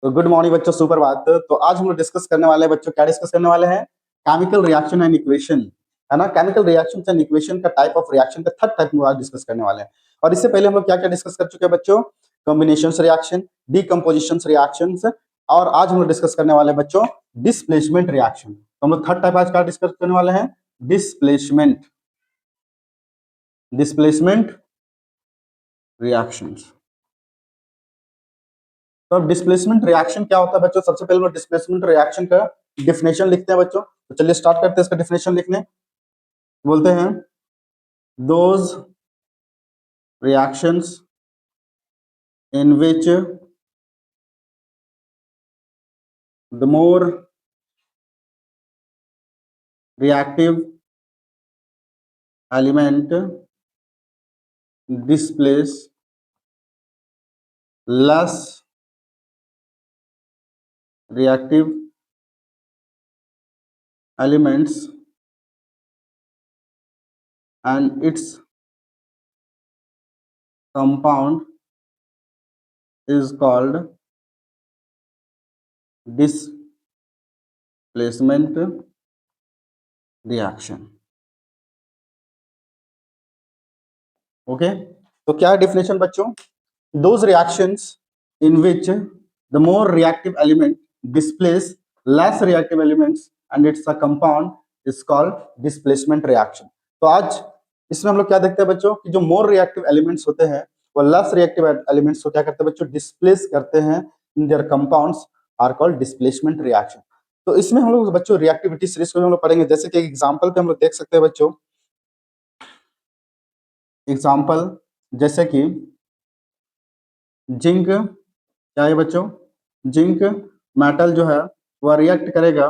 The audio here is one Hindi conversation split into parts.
तो गुड मॉर्निंग बच्चों, सुप्रभात। तो आज हम लोग डिस्कस करने वाले हैं बच्चों, क्या डिस्कस करने वाले हैं? केमिकल रिएक्शन एंड इक्वेशन, है ना। केमिकल रिएक्शन एंड इक्वेशन का टाइप ऑफ रिएक्शन का थर्ड टाइप में आज डिस्कस करने वाले हैं। और इससे पहले हम लोग क्या क्या डिस्कस कर चुके हैं बच्चों? कॉम्बिनेशन रिएक्शन, डीकम्पोजिशन रिएक्शंस, और आज हम लोग डिस्कस करने वाले हैं बच्चों डिस्प्लेसमेंट रिएक्शन। तो हम लोग थर्ड टाइप आज क्या डिस्कस करने वाले हैं? Displacement displacement reactions. तो अब डिस्प्लेसमेंट रिएक्शन क्या होता है बच्चों? सबसे पहले हम डिस्प्लेसमेंट रिएक्शन का डिफिनेशन लिखते हैं बच्चों। तो चलिए स्टार्ट करते हैं इसका डिफिनेशन लिखने। बोलते हैं those reactions in which the more reactive element displace less reactive elements and its compound is called displacement reaction। Okay, तो क्या है डिफिनेशन बच्चों? Those reactions in which the more reactive element displace less reactive elements and it's a compound is called displacement reaction. तो आज इसमें हम लोग क्या देखते हैं बच्चों कि जो मोर रिएक्टिव एलिमेंट्स होते हैं वो लेस रिएक्टिव एलिमेंट्स को क्या करते हैं बच्चों? डिस्प्लेस करते हैं in their compounds are called displacement reaction. तो इसमें हम लोग बच्चों रिएक्टिविटी सीरीज को हम लोग पढ़ेंगे। जैसे कि एग्जांपल पे हम लोग देख सकते हैं बच्चों, एग्जांपल जैसे कि जिंक, क्या है बच्चों? जिंक मेटल जो है वह रिएक्ट करेगा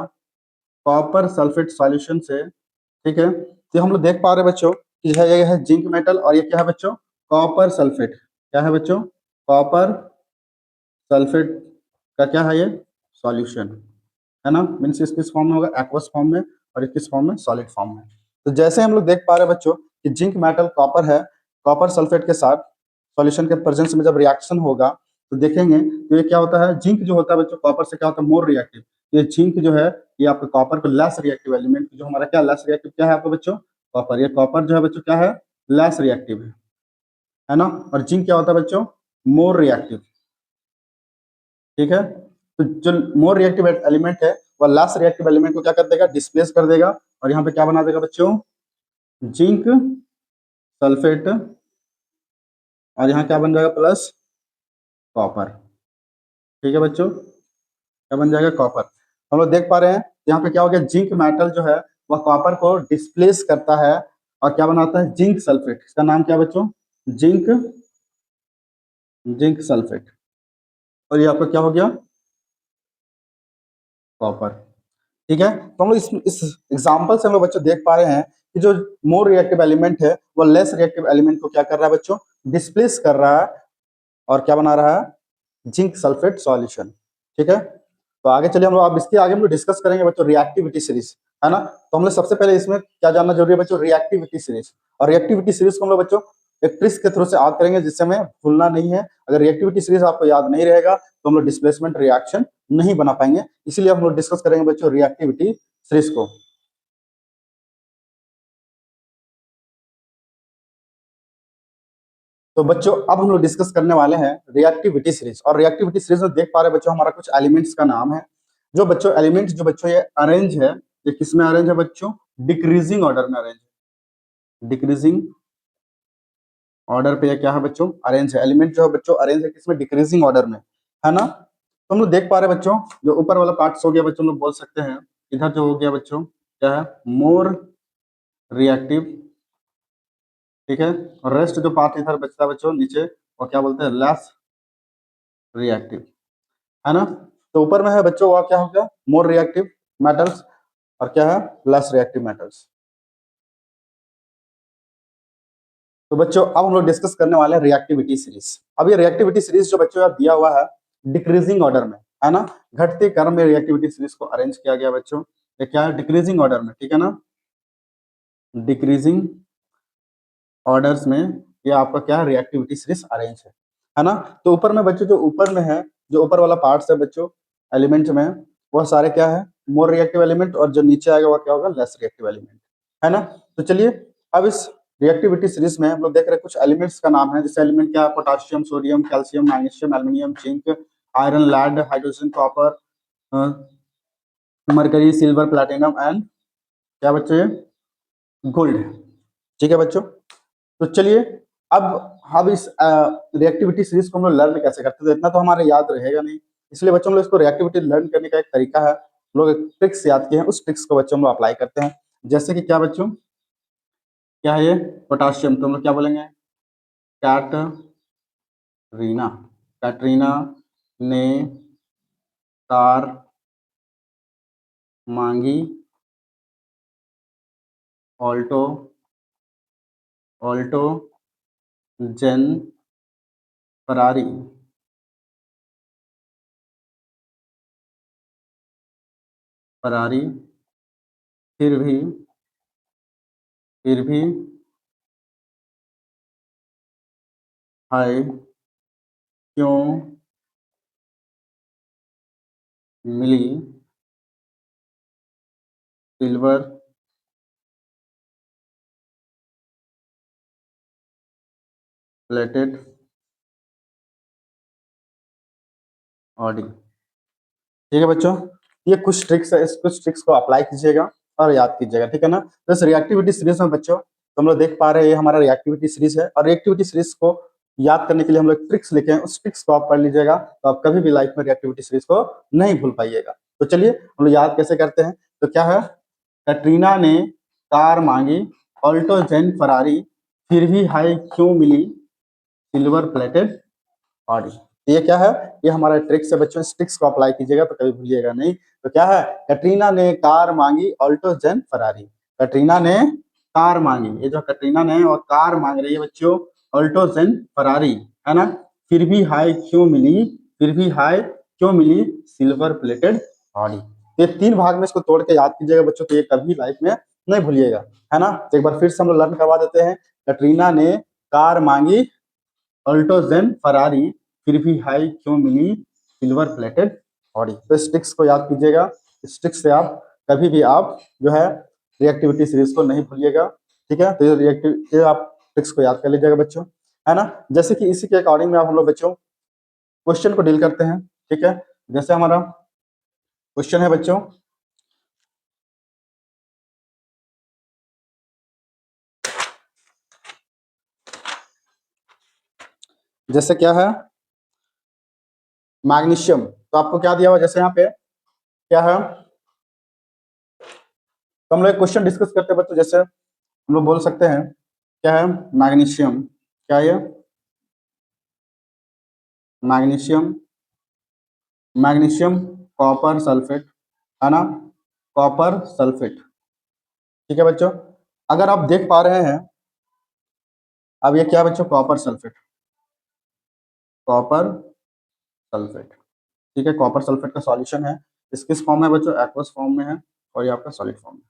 कॉपर सल्फेट सॉल्यूशन से। ठीक है, तो हम लोग देख पा रहे हैं बच्चों कि ये है जिंक मेटल और ये क्या है बच्चों? Copper sulphate. क्या है बच्चों? कॉपर सल्फेट का क्या है ये? सॉल्यूशन, है ना। मीन्स इस किस फॉर्म में होगा? एक्वस फॉर्म में, और इस किस फॉर्म में? सॉलिड फॉर्म में। तो जैसे हम लोग देख पा रहे हैं बच्चों कि जिंक मेटल कॉपर है, कॉपर सल्फेट के साथ सॉल्यूशन के प्रेजेंस में जब रिएक्शन होगा तो देखेंगे तो ये क्या होता है? जिंक जो होता है बच्चों कॉपर से क्या होता है? More reactive. ये जिंक जो है ये आपका कॉपर को लेस रिएक्टिव एलिमेंट, जो हमारा क्या लेस रिएक्टिव क्या है आपका बच्चों? कॉपर। ये कॉपर जो है बच्चों क्या है? लेस रिएक्टिव है ना। और जिंक क्या होता है बच्चों? More reactive. ठीक है, तो जो मोर रिएक्टिव एलिमेंट है वह लास्ट रिएक्टिव एलिमेंट को क्या कर देगा? डिस्प्लेस कर देगा। और यहाँ पे क्या बना देगा बच्चों? जिंक सल्फेट, और यहाँ क्या बन जाएगा? Plus copper. ठीक है बच्चों, क्या बन जाएगा? कॉपर। हम लोग देख पा रहे हैं यहाँ पे क्या हो गया? जिंक मेटल जो है वह कॉपर को डिस्प्लेस करता है और क्या बनाता है? Zinc sulphate. इसका नाम क्या है बच्चों? Zinc zinc sulphate. और ये आपका क्या हो गया? कॉपर। ठीक है, तो हम लोग इस एग्जांपल से हम लोग बच्चों देख पा रहे हैं कि जो मोर रिएक्टिव एलिमेंट है वो लेस रिएक्टिव एलिमेंट को क्या कर रहा है बच्चों? डिस्प्लेस कर रहा है और क्या बना रहा है? Zinc sulphate solution. ठीक है, तो आगे चलिए हम लोग अब इसके आगे हम लोग डिस्कस करेंगे बच्चों रिएक्टिविटी सीरीज, है ना। तो हम लोग सबसे पहले इसमें क्या जानना जरूरी है बच्चों? Reactivity series. और रिएक्टिविटी सीरीज को हम लोग बच्चों एक ट्रिक्स के थ्रू से याद करेंगे जिससे हमें भूलना नहीं है। अगर रिएक्टिविटी सीरीज आपको याद नहीं रहेगा तो हम लोग डिस्प्लेसमेंट रिएक्शन नहीं बना पाएंगे। इसीलिए हम लोग डिस्कस करेंगे बच्चों रिएक्टिविटी सीरीज को। तो बच्चों अब हम लोग डिस्कस करने वाले हैं रिएक्टिविटी सीरीज। और रिएक्टिविटी सीरीज में देख पा रहे हैं बच्चों हमारा कुछ एलिमेंट्स का नाम है। जो बच्चों एलिमेंट्स जो बच्चों ये अरेंज है, ये किस में अरेंज है बच्चों? डिक्रीजिंग ऑर्डर में अरेंज है। डिक्रीजिंग ऑर्डर पे ये क्या है बच्चों? अरेंज है। एलिमेंट जो है बच्चों अरेंज है किसमें? डिक्रीजिंग ऑर्डर में, है ना। तो हम लोग देख पा रहे हैं बच्चों जो ऊपर वाला पार्ट हो गया बच्चों, हम लोग बोल सकते हैं इधर जो हो गया बच्चों क्या है? More reactive. ठीक है, और रेस्ट जो पार्ट इधर बचता है बच्चों नीचे वो क्या बोलते हैं? लेस रिएक्टिव, है ना। तो ऊपर में है बच्चों वह क्या हो गया? मोर रिएक्टिव मेटल्स, और क्या है? Less reactive metals. तो बच्चों अब हम लोग डिस्कस करने वाले हैं रिएक्टिविटी सीरीज। अब ये रिएक्टिविटी सीरीज जो बच्चों यहाँ दिया हुआ है डिक्रीजिंग ऑर्डर में, है ना। घटते क्रम में रिएक्टिविटी सीरीज को अरेंज किया गया बच्चों। ये क्या है? डिक्रीजिंग ऑर्डर में, ठीक है ना। डिक्रीजिंग ऑर्डर्स में ये आपका क्या है? रिएक्टिविटी सीरीज अरेंज है ना। तो ऊपर में बच्चों जो ऊपर में है जो ऊपर वाला पार्ट्स है बच्चों एलिमेंट में, वह सारे क्या है, मोर रिएक्टिव एलिमेंट, और जो नीचे आएगा वह क्या होगा, लेस रिएक्टिव एलिमेंट, है ना। तो चलिए अब इस रिएक्टिविटी सीरीज में हम लोग देख रहे हैं कुछ एलिमेंट्स का नाम है, जैसे एलिमेंट क्या है, potassium, sodium, calcium, magnesium, aluminium, zinc, iron, lead, hydrogen, copper, mercury, silver, platinum and क्या बच्चों, ये गोल्ड है। ठीक है बच्चों, तो चलिए अब इस रिएक्टिविटी सीरीज को हम लोग लर्न कैसे करते हैं, तो इतना तो हमारे याद रहेगा नहीं, इसलिए बच्चों हम लोग इसको रिएक्टिविटी लर्न करने का एक तरीका है, हम लोग एक ट्रिक्स याद किए हैं, उस ट्रिक्स को बच्चों हम लोग अप्लाई करते हैं। जैसे कि क्या बच्चों, क्या है ये, पोटाशियम, तो हम लोग क्या बोलेंगे, कैटरीना, कैटरीना ने कार मांगी ऑल्टो, ऑल्टो जेन फरारी, फरारी फिर भी हाय क्यों मिली सिल्वर प्लेटेड ऑडी। ठीक है बच्चों, ये कुछ ट्रिक्स है, इस कुछ ट्रिक्स को अप्लाई कीजिएगा और याद कीजिएगा, ठीक है ना। तो इस रिएक्टिविटी सीरीज में बच्चों तो हम लोग देख पा रहे हैं ये हमारा रिएक्टिविटी सीरीज है, और रिएक्टिविटी सीरीज को याद करने के लिए हम लोग ट्रिक्स लिखे हैं, उस ट्रिक्स को आप पढ़ लीजिएगा, तो आप कभी भी लाइफ में रिएक्टिविटी सीरीज को नहीं भूल पाइएगा। तो चलिए हम लोग याद कैसे करते हैं, तो क्या है, कैटरीना ने कार मांगी ऑल्टो जेन फरारी, फिर भी हाई क्यों मिली सिल्वर प्लेटेड ऑडी। तो ये क्या है, ये हमारा ट्रिक्स है बच्चों, इस ट्रिक्स को अप्लाई कीजिएगा तो कभी भूलिएगा नहीं। तो क्या है, कैटरीना ने कार मांगी ऑल्टो जेन फरारी, कैटरीना ने कार मांगी, ये जो कैटरीना ने और कार मांग रही है बच्चों ऑल्टो जेन फरारी, है ना, फिर भी हाई क्यों मिली, फिर भी हाई क्यों मिली सिल्वर प्लेटेड ऑडी। ये तीन भाग में इसको तोड़ के याद कीजिएगा बच्चों, तो ये कभी लाइफ में नहीं भूलिएगा, है ना। तो एक बार फिर से हम लोग लर्न करवा देते हैं, कैटरीना ने कार मांगी ऑल्टो जेन फरारी, फिर भी हाई क्यों मिली सिल्वर प्लेटेड ऑडी। तो स्टिक्स को याद कीजिएगा, स्टिक्स से आप कभी भी आप जो है रिएक्टिविटी सीरीज को नहीं भूलिएगा, ठीक है। तो ये रिएक्टिव ये आप ट्रिक्स को याद कर लीजिएगा बच्चों, है ना। जैसे कि इसी के अकॉर्डिंग में आप हम लोग बच्चों क्वेश्चन को डील करते हैं, ठीक है। जैसे हमारा क्वेश्चन है बच्चों, जैसे क्या है, मैग्नीशियम, तो आपको क्या दिया हुआ, जैसे यहाँ पे क्या है, तो हम लोग क्वेश्चन डिस्कस करते हैं बच्चों, जैसे हम लोग बोल सकते हैं क्या है, मैग्नीशियम, क्या है, मैग्नीशियम, मैग्नीशियम कॉपर सल्फेट, है ना, कॉपर सल्फेट। ठीक है बच्चों, अगर आप देख पा रहे हैं, अब ये क्या बच्चों, कॉपर सल्फेट, कॉपर सल्फेट, ठीक है, कॉपर सल्फेट का सॉल्यूशन है, इस किस फॉर्म में बच्चों, एक्वस फॉर्म में है, और ये आपका सॉलिड फॉर्म में।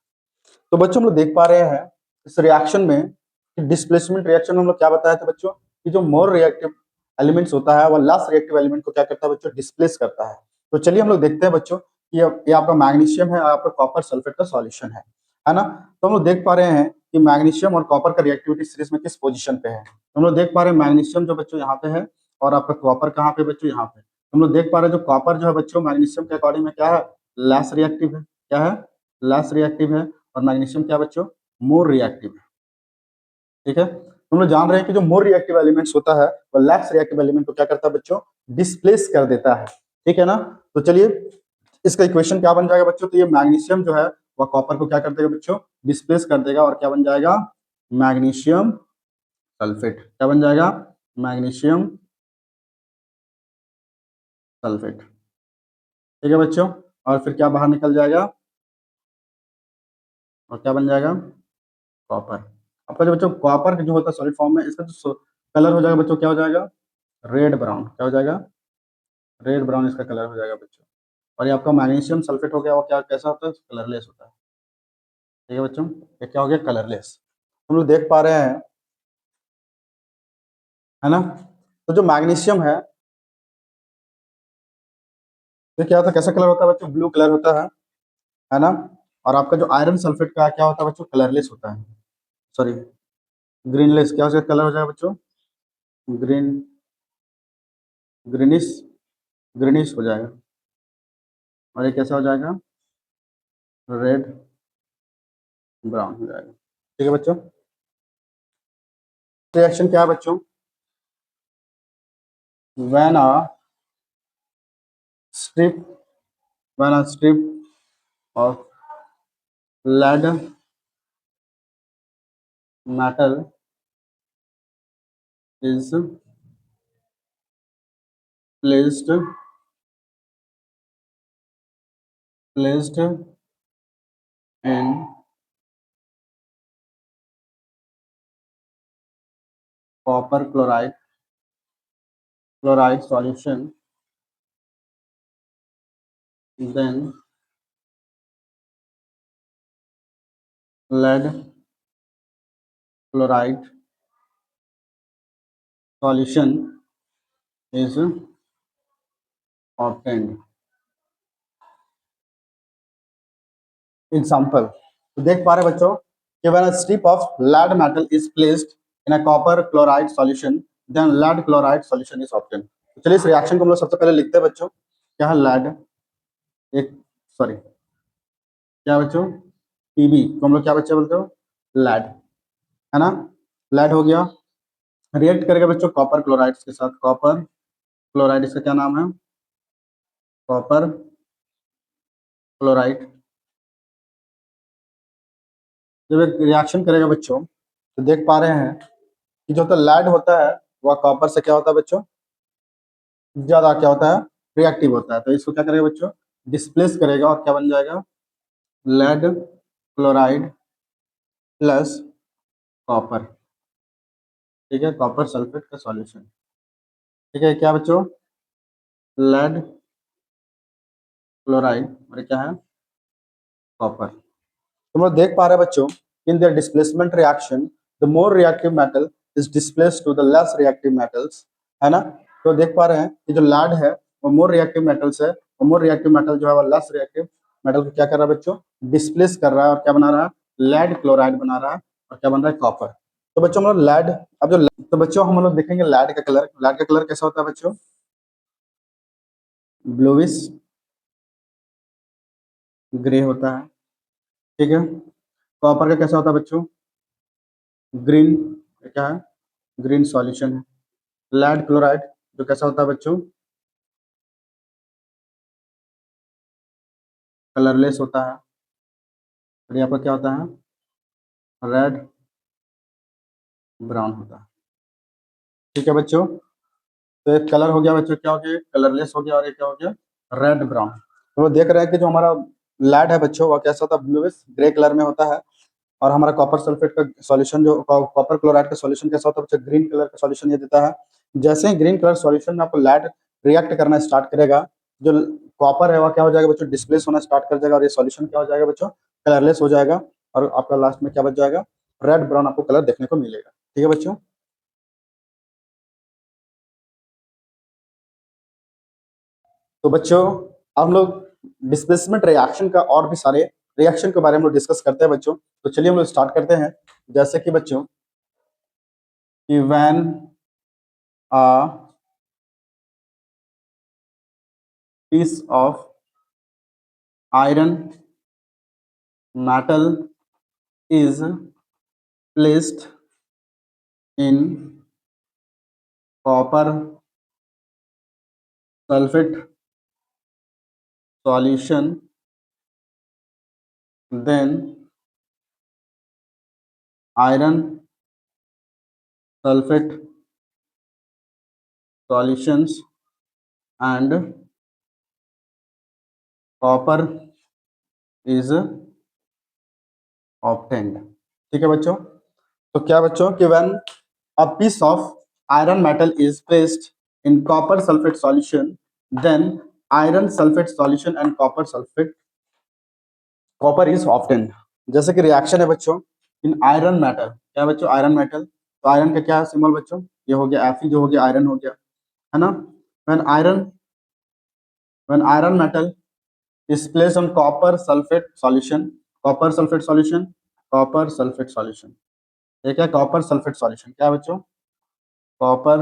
तो बच्चों हम लोग देख पा रहे हैं इस रिएक्शन में, डिस्प्लेसमेंट रिएक्शन में हम लोग क्या बताया था बच्चों, कि जो मोर रिएक्टिव एलिमेंट्स होता है वह लेस रिएक्टिव एलिमेंट को क्या करता है बच्चों, डिस्प्लेस करता है। तो चलिए हम लोग देखते हैं बच्चों कि ये आपका मैग्नीशियम है और आपका कॉपर सल्फेट का सॉल्यूशन है ना। तो हम लोग देख पा रहे हैं कि मैग्नीशियम और कॉपर का रिएक्टिविटी सीरीज में किस पोजीशन पे है, तो हम लोग देख पा रहे हैं मैग्नीशियम जो बच्चों यहाँ पे है, और आपका कॉपर कहाँ पे बच्चों, यहाँ पे। तो हम लोग देख पा रहे हैं जो कॉपर जो है बच्चों मैग्नीशियम के अकॉर्डिंग में क्या है, लेस रिएक्टिव है, क्या है, लेस रिएक्टिव है, और मैग्नीशियम क्या बच्चों, मोर रिएक्टिव है, ठीक है। हम लोग जान रहे हैं कि जो मोर रिएक्टिव एलिमेंट्स होता है वो लेस रिएक्टिव एलिमेंट को क्या करता है बच्चों, डिस्प्लेस कर देता है, ठीक है ना। तो चलिए इसका इक्वेशन क्या बन जाएगा बच्चों, तो ये मैग्नीशियम जो है वह कॉपर को क्या कर देगा बच्चों, डिस्प्लेस कर देगा, और क्या बन जाएगा, मैग्नीशियम सल्फेट, क्या बन जाएगा, मैग्नीशियम सल्फेट, ठीक है बच्चों। और फिर क्या बाहर निकल जाएगा, और क्या बन जाएगा, कॉपर। आपका जो बच्चों कॉपर जो होता है सॉलिड फॉर्म में, इसका जो कलर हो जाएगा बच्चों, क्या हो जाएगा, रेड ब्राउन, क्या हो जाएगा, रेड ब्राउन इसका कलर हो जाएगा बच्चों। और ये आपका मैग्नीशियम सल्फेट हो गया, वो क्या कैसा होता है, कलरलेस होता है, ठीक है बच्चों, ये क्या हो गया, कलरलेस। हम लोग देख पा रहे हैं, है ना। तो जो मैग्नीशियम है, तो क्या होता है, कैसा कलर होता है बच्चों, ब्लू कलर होता है ना। और आपका जो आयरन सल्फेट का क्या होता है बच्चों, कलरलेस होता है, सॉरी ग्रीनलेस, क्या हो कलर हो जाएगा बच्चों, ग्रीन, ग्रीनिश, ग्रीनिश हो जाएगा। और ये कैसा हो जाएगा, रेड ब्राउन हो जाएगा। ठीक है बच्चों, रिएक्शन क्या है बच्चों, when a strip, when a strip of lead metal is placed in copper chloride solution, then lead chloride solution is obtained। Example, तो देख पा रहे बच्चों कि when a strip of lead metal is placed in a copper chloride solution, then lead chloride solution is obtained। तो चलिए इस रिएक्शन को हम लोग सबसे पहले लिखते हैं बच्चों, क्या है lead, एक सॉरी क्या बच्चों, पीबी को हम लोग क्या बच्चे बोलते हो, lead, है ना। lead हो गया, रिएक्ट करेगा बच्चों कॉपर क्लोराइड के साथ, कॉपर क्लोराइड इसका क्या नाम है, कॉपर क्लोराइड। जब एक रिएक्शन करेगा बच्चों तो देख पा रहे हैं कि जो तो lead होता है वह कॉपर से क्या होता है बच्चों, ज्यादा क्या होता है, रिएक्टिव होता है। तो इसको क्या करेगा बच्चों, डिस्प्लेस करेगा और क्या बन जाएगा, लेड क्लोराइड प्लस कॉपर। ठीक है, कॉपर सल्फेट का सॉल्यूशन। ठीक है, क्या बच्चों, लेड क्लोराइड और क्या है, कॉपर। तुम लोग देख पा रहे हैं बच्चों, in their displacement reaction the more reactive metal is displaced to the less reactive metals, है ना। तो देख पा रहे हैं कि जो लैड है वो मोर रिएक्टिव मेटल्स है, और मोर रिएक्टिव मेटल जो है वो लेस रिएक्टिव मेटल को क्या कर रहा है बच्चों, डिस्प्लेस कर रहा है, और क्या बना रहा है, लेड क्लोराइड बना रहा है, और क्या बन रहा है, कॉपर। तो बच्चों हम लोग लैड, अब जो तो बच्चों हम लोग देखेंगे लैड का कलर कैसा होता है बच्चों, ब्लूइश ग्रे होता है। ठीक है, कॉपर का कैसा होता है बच्चों, ग्रीन, क्या है, ग्रीन सॉल्यूशन है। लेड क्लोराइड जो कैसा होता है बच्चों, कलरलेस होता है। और यहाँ पर क्या होता है, रेड ब्राउन होता है। ठीक है बच्चों, तो एक कलर हो गया बच्चों, क्या हो गया, कलरलेस हो गया, और एक क्या हो गया, रेड ब्राउन। तो वो देख रहे हैं कि जो हमारा लेड है बच्चों वह कैसा होता है, ब्लूइश ग्रे कलर में होता है। और हमारा कॉपर सल्फेट का सॉल्यूशन, जो कॉपर क्लोराइड का सॉल्यूशन कैसा होता है बच्चों, ग्रीन कलर का सॉल्यूशन ये देता है। जैसे ही ग्रीन कलर सॉल्यूशन में आपको लेड रिएक्ट करना स्टार्ट करेगा, जो कॉपर है वह क्या हो जाएगा बच्चों, डिस्प्लेस होना स्टार्ट कर जाएगा, और ये सॉल्यूशन क्या हो जाएगा बच्चों, कलरलेस हो जाएगा। और आपका लास्ट में क्या बच जाएगा, रेड ब्राउन आपको कलर देखने को मिलेगा। ठीक है बच्चों, तो बच्चों हम लोग डिस्प्लेसमेंट रिएक्शन का और भी सारे रिएक्शन के बारे में डिस्कस करते हैं बच्चों। तो चलिए हम लोग स्टार्ट करते हैं। जैसे कि बच्चों कि when a piece of iron metal is placed in copper sulfate solution, then iron sulfate solutions and copper is obtained। ठीक है बच्चों, तो क्या बच्चों कि when a piece of iron metal is placed in copper sulfate solution, then iron sulfate solution and copper is obtain. जैसे कि रिएक्शन है बच्चों इन आयरन मेटल, क्या है बच्चों, आयरन मेटल। तो आयरन का क्या है सिंबल बच्चों, ये हो गया Fe, जो हो गया आयरन हो गया, है ना। When iron when iron metal is placed on copper sulfate solution, copper sulfate solution, copper sulfate solution, ये क्या कॉपर सल्फेट सॉल्यूशन, क्या बच्चों कॉपर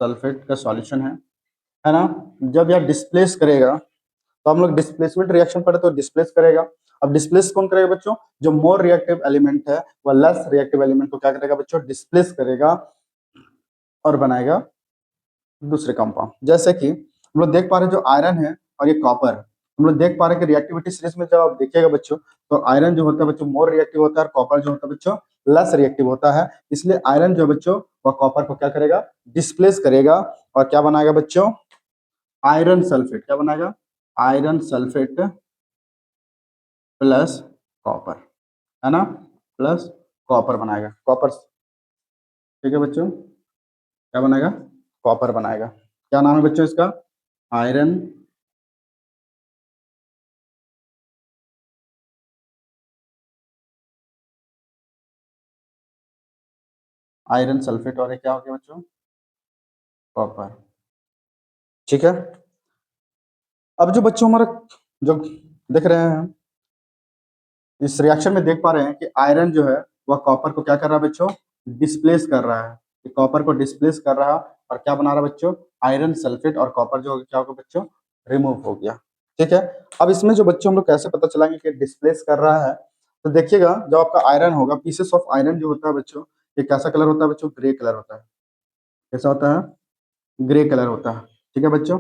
सल्फेट का सॉल्यूशन है ना। जब यह डिस्प्लेस करेगा, तो हम लोग डिस्प्लेसमेंट रिएक्शन पढ़े तो डिस्प्लेस करेगा। अब डिस्प्लेस कौन करेगा बच्चों, जो मोर रिएक्टिव एलिमेंट है वह लेस रिएक्टिव एलिमेंट को क्या करेगा बच्चों, डिस्प्लेस करेगा और बनाएगा दूसरे कंपाउंड। जैसे कि हम लोग देख पा रहे हैं जो आयरन है और ये कॉपर, हम लोग देख पा रहे हैं कि रिएक्टिविटी सीरीज में जब आप देखिएगा बच्चों, तो आयरन जो होता है बच्चों मोर रिएक्टिव होता है और कॉपर जो होता है बच्चों लेस रिएक्टिव होता है। इसलिए आयरन जो बच्चों वह कॉपर को क्या करेगा, डिस्प्लेस करेगा और क्या बनाएगा बच्चों, आयरन सल्फेट, क्या बनाएगा, आयरन सल्फेट प्लस कॉपर, है ना, प्लस कॉपर बनाएगा, कॉपर, ठीक है बच्चों, क्या बनाएगा, कॉपर बनाएगा। क्या नाम है बच्चों इसका, आयरन आयरन सल्फेट और ये क्या हो गया बच्चों, कॉपर, ठीक है। अब जो बच्चों हमारा जो देख रहे हैं इस रिएक्शन में देख पा रहे हैं कि आयरन जो है वह कॉपर को क्या कर रहा है बच्चों, डिस्प्लेस कर रहा है, कॉपर को डिस्प्लेस कर रहा है और क्या बना रहा है बच्चों, आयरन सल्फेट, और कॉपर जो क्या होगा बच्चों, रिमूव हो गया, ठीक है। अब इसमें जो बच्चों हम लोग कैसे पता चलाएंगे कि डिस्प्लेस कर रहा है, तो देखिएगा जब आपका आयरन होगा, पीसेस ऑफ आयरन जो होता है बच्चों, ये कैसा कलर होता है बच्चों, ग्रे कलर होता है, कैसा होता है, ग्रे कलर होता है, ठीक है बच्चों।